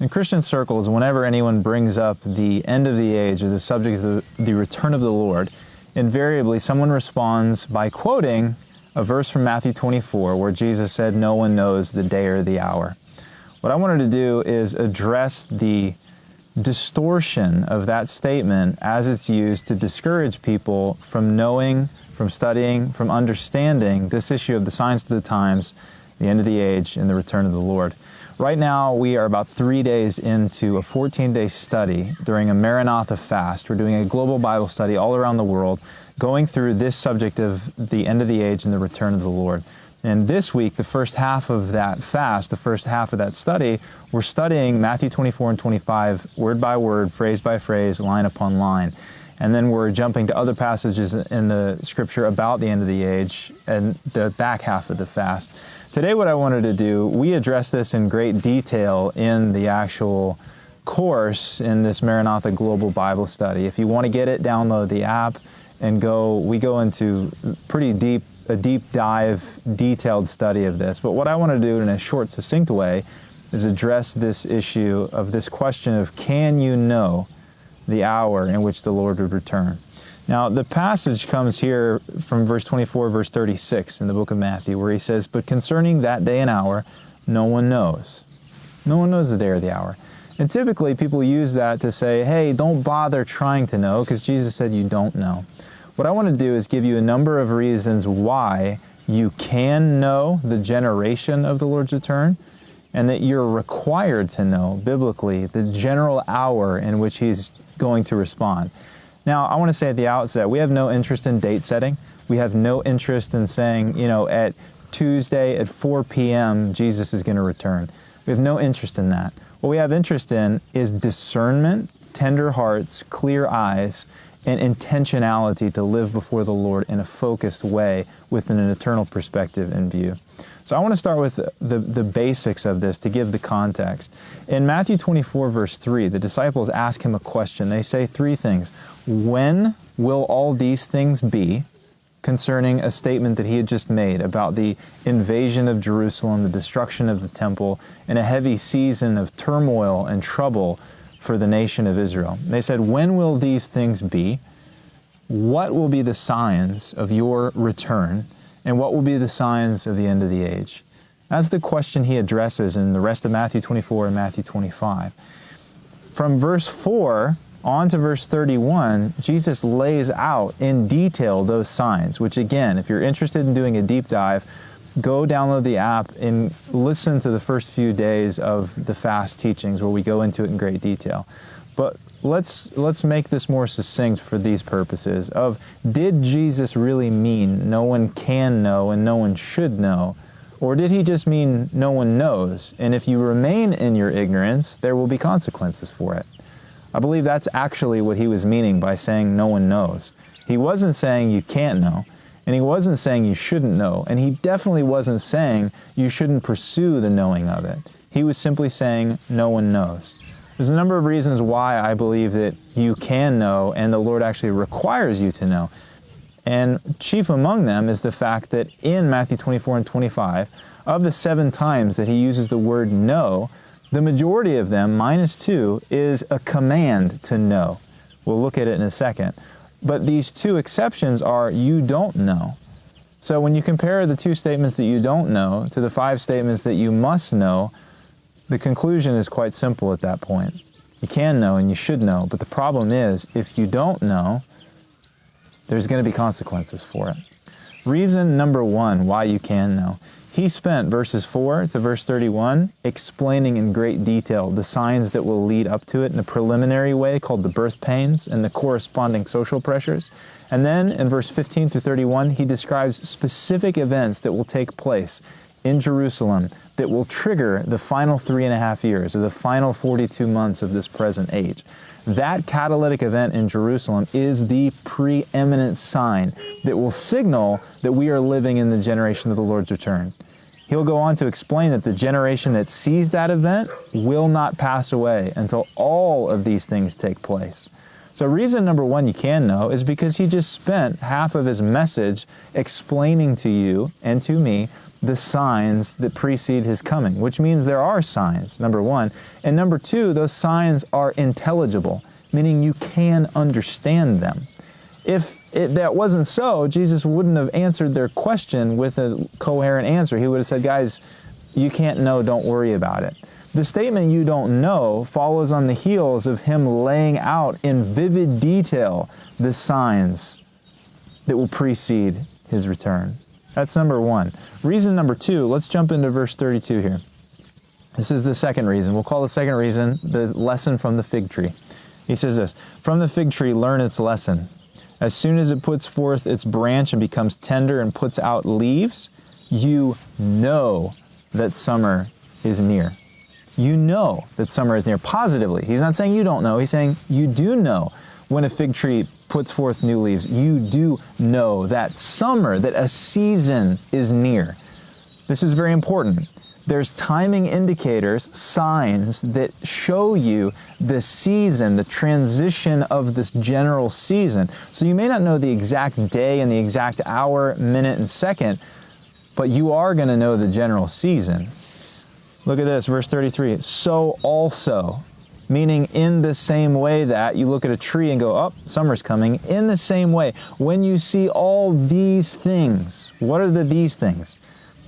In Christian circles, whenever anyone brings up the end of the age or the subject of the return of the Lord, invariably someone responds by quoting a verse from Matthew 24 where Jesus said, "No one knows the day or the hour." What I wanted to do is address the distortion of that statement as it's used to discourage people from knowing, from studying, from understanding this issue of the signs of the times, the end of the age, and the return of the Lord. Right now, we are about 3 days into a 14-day study during a Maranatha fast. We're doing a global Bible study all around the world, going through this subject of the end of the age and the return of the Lord. And this week, the first half of that fast, the first half of that study, we're studying Matthew 24 and 25, word by word, phrase by phrase, line upon line. And then we're jumping to other passages in the Scripture about the end of the age and the back half of the fast. Today, what I wanted to do, we address this in great detail in the actual course in this Maranatha Global Bible Study. If you want to get it, download the app and we go into a deep dive, detailed study of this. But what I want to do in a short, succinct way is address this issue of this question of, can you know the hour in which the Lord would return? Now, the passage comes here from verse 24, verse 36 in the book of Matthew, where he says, "But concerning that day and hour, no one knows." No one knows the day or the hour. And typically, people use that to say, hey, don't bother trying to know, because Jesus said you don't know. What I want to do is give you a number of reasons why you can know the generation of the Lord's return, and that you're required to know, biblically, the general hour in which He's going to respond. Now, I want to say at the outset, we have no interest in date setting. We have no interest in saying, at Tuesday at 4 p.m., Jesus is going to return. We have no interest in that. What we have interest in is discernment, tender hearts, clear eyes, and intentionality to live before the Lord in a focused way with an eternal perspective in view. So I want to start with the basics of this to give the context. In Matthew 24, verse 3, the disciples ask Him a question. They say three things. When will all these things be? Concerning a statement that He had just made about the invasion of Jerusalem, the destruction of the temple, and a heavy season of turmoil and trouble for the nation of Israel. They said, when will these things be? What will be the signs of your return? And what will be the signs of the end of the age? That's the question He addresses in the rest of Matthew 24 and Matthew 25. From verse 4 on to verse 31, Jesus lays out in detail those signs, which again, if you're interested in doing a deep dive, go download the app and listen to the first few days of the fast teachings where we go into it in great detail. But let's make this more succinct for these purposes of, did Jesus really mean no one can know and no one should know? Or did He just mean no one knows? And if you remain in your ignorance, there will be consequences for it. I believe that's actually what He was meaning by saying no one knows. He wasn't saying you can't know, and He wasn't saying you shouldn't know, and He definitely wasn't saying you shouldn't pursue the knowing of it. He was simply saying no one knows. There's a number of reasons why I believe that you can know and the Lord actually requires you to know. And chief among them is the fact that in Matthew 24 and 25, of the 7 times that He uses the word know, the majority of them, -2, is a command to know. We'll look at it in a second. But these 2 exceptions are you don't know. So when you compare the 2 statements that you don't know to the 5 statements that you must know, the conclusion is quite simple at that point. You can know and you should know, but the problem is, if you don't know, there's going to be consequences for it. Reason number 1 why you can know. He spent verses 4 to verse 31 explaining in great detail the signs that will lead up to it in a preliminary way called the birth pains and the corresponding social pressures. And then in verse 15 through 31, he describes specific events that will take place in Jerusalem that will trigger the final 3.5 years or the final 42 months of this present age. That catalytic event in Jerusalem is the preeminent sign that will signal that we are living in the generation of the Lord's return. He'll go on to explain that the generation that sees that event will not pass away until all of these things take place. So reason number one you can know is because he just spent half of his message explaining to you and to me the signs that precede his coming, which means there are signs, number one. And number two, those signs are intelligible, meaning you can understand them. If that wasn't so, Jesus wouldn't have answered their question with a coherent answer. He would have said, guys, you can't know, don't worry about it. The statement you don't know follows on the heels of him laying out in vivid detail the signs that will precede his return. That's number one. Reason number two, let's jump into verse 32 here. This is the second reason. We'll call the second reason the lesson from the fig tree. He says this, from the fig tree learn its lesson. As soon as it puts forth its branch and becomes tender and puts out leaves, you know that summer is near. You know that summer is near, positively. He's not saying you don't know. He's saying you do know when a fig tree puts forth new leaves. You do know that summer, that a season is near. This is very important. There's timing indicators, signs that show you the season, the transition of this general season. So you may not know the exact day and the exact hour, minute, and second, but you are going to know the general season. Look at this, verse 33. So also, meaning in the same way that you look at a tree and go, oh, summer's coming. In the same way, when you see all these things, what are these things?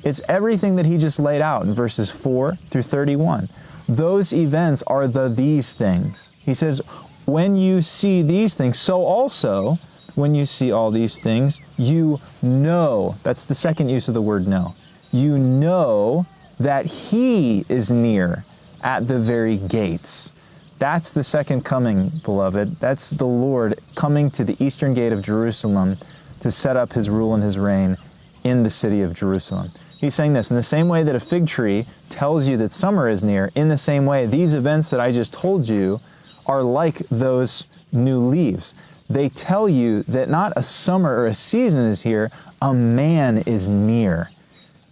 It's everything that he just laid out in verses 4 through 31. Those events are these things. He says, when you see these things, so also, when you see all these things, you know. That's the second use of the word know. You know that he is near at the very gates. That's the second coming, beloved. That's the Lord coming to the eastern gate of Jerusalem to set up his rule and his reign in the city of Jerusalem. He's saying this, in the same way that a fig tree tells you that summer is near, in the same way, these events that I just told you are like those new leaves. They tell you that not a summer or a season is here, a man is near,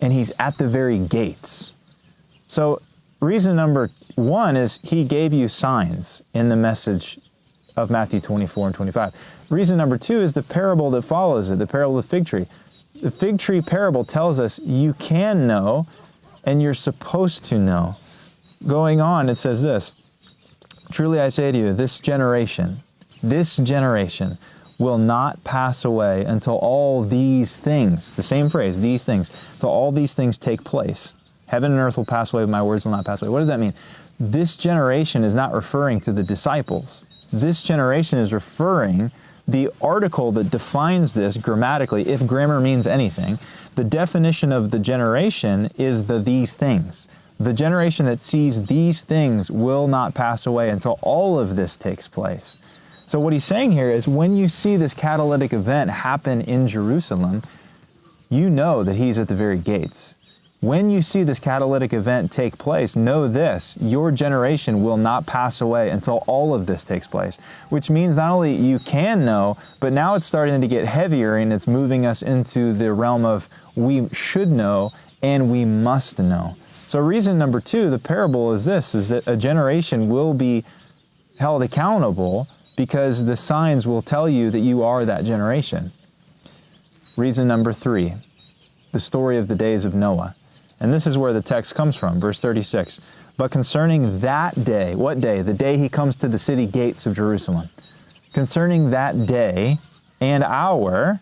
and he's at the very gates. So reason number one is he gave you signs in the message of Matthew 24 and 25. Reason number two is the parable that follows it, the parable of the fig tree. The fig tree parable tells us you can know and you're supposed to know. Going on, it says this, truly I say to you, this generation will not pass away until all these things, the same phrase, these things, until all these things take place. Heaven and earth will pass away, but my words will not pass away. What does that mean? This generation is not referring to the disciples. This generation is referring, the article that defines this grammatically, if grammar means anything, the definition of the generation is these things. The generation that sees these things will not pass away until all of this takes place. So what he's saying here is when you see this catalytic event happen in Jerusalem, you know that he's at the very gates. When you see this catalytic event take place, know this, your generation will not pass away until all of this takes place, which means not only you can know, but now it's starting to get heavier and it's moving us into the realm of we should know and we must know. So reason number two, the parable is this, is that a generation will be held accountable because the signs will tell you that you are that generation. Reason number three, the story of the days of Noah. And this is where the text comes from, verse 36. But concerning that day, what day? The day he comes to the city gates of Jerusalem. Concerning that day and hour,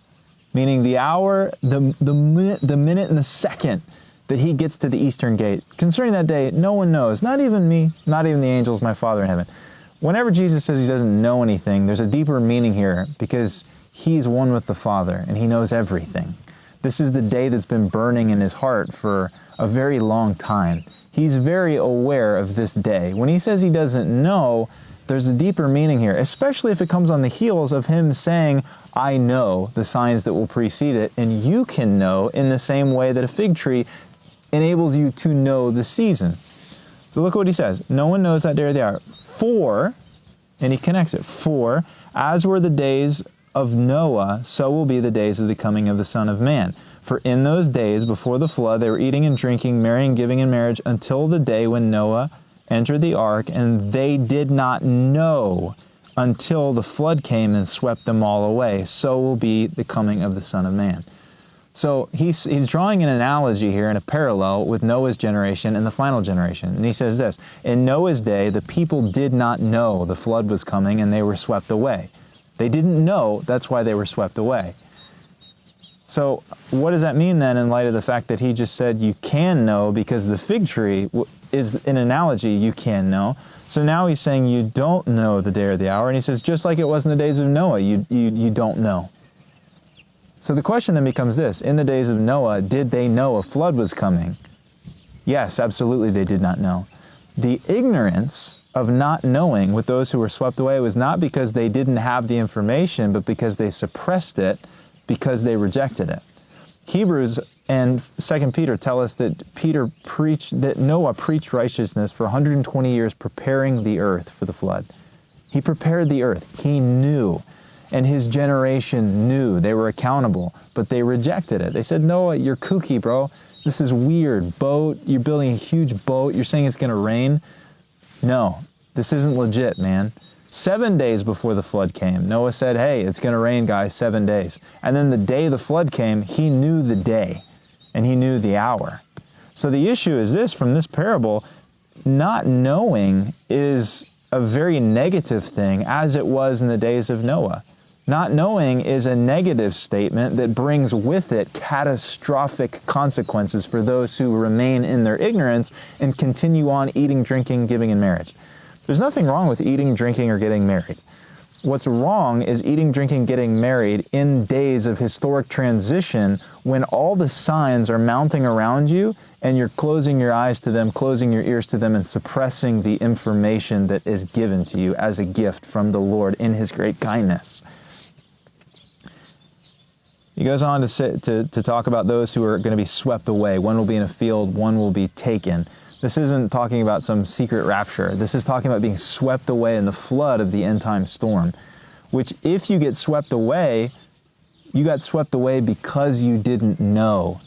meaning the hour, the minute and the second that he gets to the eastern gate. Concerning that day, no one knows, not even me, not even the angels, my Father in heaven. Whenever Jesus says he doesn't know anything, there's a deeper meaning here because he's one with the Father and he knows everything. This is the day that's been burning in his heart for a very long time. He's very aware of this day. When he says he doesn't know, there's a deeper meaning here, especially if it comes on the heels of him saying, I know the signs that will precede it, and you can know in the same way that a fig tree enables you to know the season. So look what he says. No one knows that day or the hour. For, and he connects it, for as were the days of Noah, so will be the days of the coming of the Son of Man. For in those days before the flood, they were eating and drinking, marrying, giving in marriage, until the day when Noah entered the ark, and they did not know until the flood came and swept them all away. So will be the coming of the Son of Man. So he's drawing an analogy here and a parallel with Noah's generation and the final generation. And he says this, in Noah's day, the people did not know the flood was coming and they were swept away. They didn't know, that's why they were swept away. So what does that mean then in light of the fact that he just said you can know because the fig tree is an analogy you can know. So now he's saying you don't know the day or the hour. And he says just like it was in the days of Noah, you don't know. So the question then becomes this, in the days of Noah, did they know a flood was coming? Yes, absolutely they did not know. The ignorance of not knowing with those who were swept away was not because they didn't have the information, but because they suppressed it, because they rejected it. Hebrews and 2 Peter tell us that Noah preached righteousness for 120 years, preparing the earth for the flood. He prepared the earth. He knew. And his generation knew. They were accountable, but they rejected it. They said, Noah, you're kooky, bro. This is weird. Boat, you're building a huge boat. You're saying it's going to rain. No, this isn't legit, man. 7 days before the flood came, Noah said, hey, it's going to rain, guys, 7 days. And then the day the flood came, he knew the day and he knew the hour. So the issue is this, from this parable, not knowing is a very negative thing as it was in the days of Noah. Not knowing is a negative statement that brings with it catastrophic consequences for those who remain in their ignorance and continue on eating, drinking, giving in marriage. There's nothing wrong with eating, drinking, or getting married. What's wrong is eating, drinking, getting married in days of historic transition when all the signs are mounting around you and you're closing your eyes to them, closing your ears to them, and suppressing the information that is given to you as a gift from the Lord in His great kindness. He goes on to talk about those who are going to be swept away. One will be in a field, one will be taken. This isn't talking about some secret rapture. This is talking about being swept away in the flood of the end-time storm, which if you get swept away, you got swept away because you didn't know.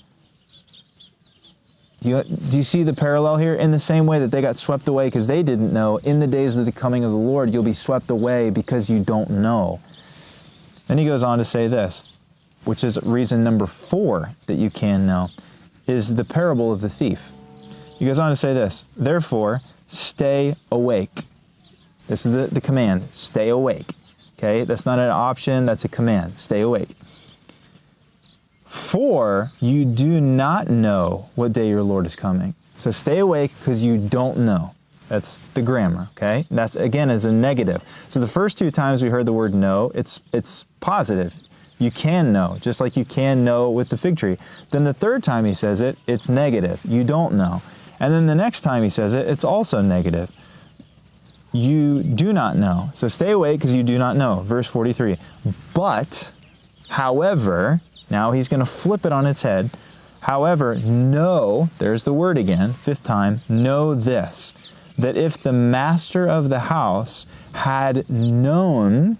Do you see the parallel here? In the same way that they got swept away because they didn't know, in the days of the coming of the Lord, you'll be swept away because you don't know. Then he goes on to say this, which is reason number 4 that you can know, is the parable of the thief. He goes on to say this, therefore, stay awake. This is the command, stay awake. Okay, that's not an option, that's a command, stay awake. For you do not know what day your Lord is coming. So stay awake because you don't know. That's the grammar, okay? That's, again, is a negative. So the first 2 times we heard the word know, it's positive. You can know, just like you can know with the fig tree. Then the 3rd time he says it, it's negative. You don't know. And then the next time he says it, it's also negative. You do not know. So stay awake because you do not know. Verse 43. But, however, now he's going to flip it on its head. However, know, there's the word again, 5th time, know this, that if the master of the house had known,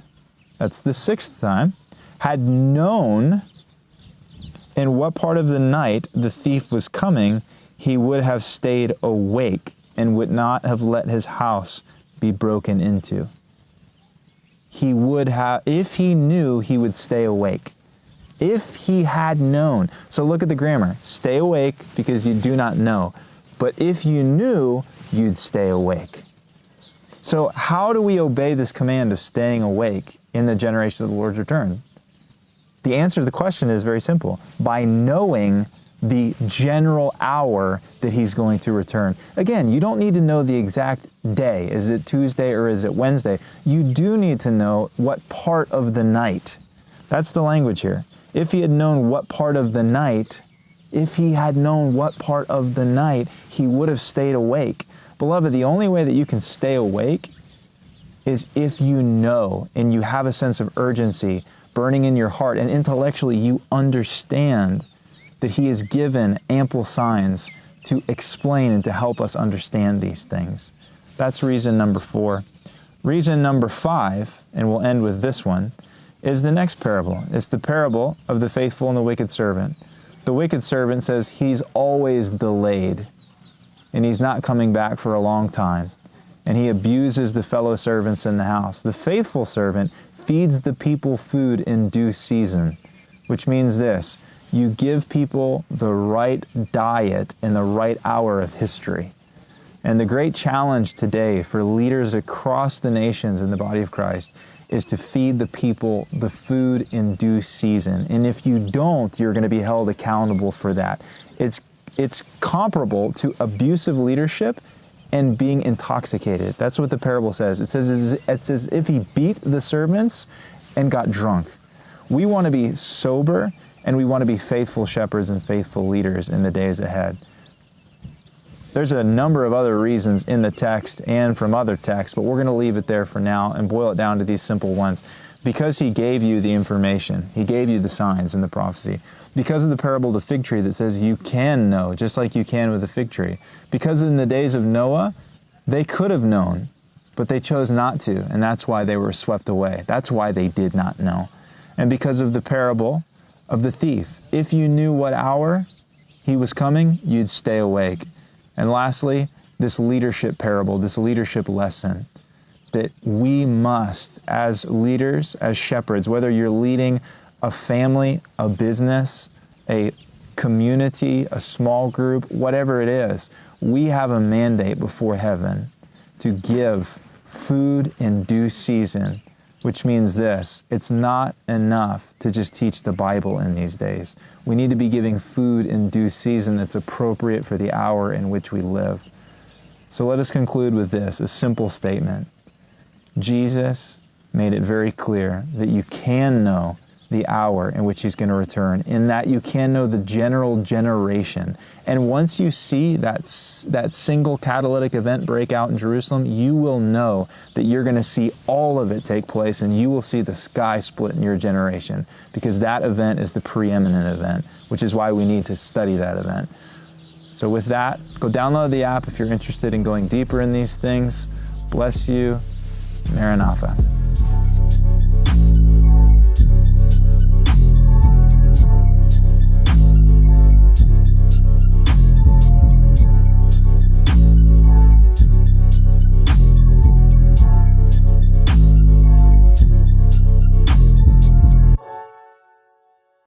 that's the 6th time, had known in what part of the night the thief was coming, he would have stayed awake and would not have let his house be broken into. He would have, if he knew, he would stay awake. If he had known. So look at the grammar. Stay awake because you do not know. But if you knew, you'd stay awake. So how do we obey this command of staying awake in the generation of the Lord's return? The answer to the question is very simple. By knowing the general hour that He's going to return. Again, you don't need to know the exact day. Is it Tuesday or is it Wednesday? You do need to know what part of the night. That's the language here. If he had known what part of the night, he would have stayed awake. Beloved, the only way that you can stay awake is if you know and you have a sense of urgency burning in your heart and intellectually you understand that He has given ample signs to explain and to help us understand these things. That's reason number 4. Reason number 5, and we'll end with this one, is the next parable. It's the parable of the faithful and the wicked servant. The wicked servant says he's always delayed, and he's not coming back for a long time. and he abuses the fellow servants in the house. The faithful servant feeds the people food in due season, which means this: you give people the right diet in the right hour of history. And the great challenge today for leaders across the nations in the body of Christ is to feed the people the food in due season. And if you don't, you're going to be held accountable for that. It's comparable to abusive leadership and being intoxicated. That's what the parable says. It says it's as if he beat the servants and got drunk. We want to be sober, and we want to be faithful shepherds and faithful leaders in the days ahead. There's a number of other reasons in the text and from other texts, but we're going to leave it there for now and boil it down to these simple ones. Because he gave you the information, he gave you the signs and the prophecy. Because of the parable of the fig tree that says you can know, just like you can with the fig tree. Because in the days of Noah, they could have known, but they chose not to, and that's why they were swept away. That's why they did not know. And because of the parable of the thief, if you knew what hour he was coming, you'd stay awake. And lastly, this leadership parable, this leadership lesson, that we must, as leaders, as shepherds, whether you're leading a family, a business, a community, a small group, whatever it is, we have a mandate before heaven to give food in due season, which means this: it's not enough to just teach the Bible in these days. We need to be giving food in due season that's appropriate for the hour in which we live. So let us conclude with this, a simple statement. Jesus made it very clear that you can know the hour in which he's going to return, in that you can know the general generation. And once you see that single catalytic event break out in Jerusalem, you will know that you're going to see all of it take place, and you will see the sky split in your generation, because that event is the preeminent event, which is why we need to study that event. So with that, go download the app if you're interested in going deeper in these things. Bless you. Maranatha.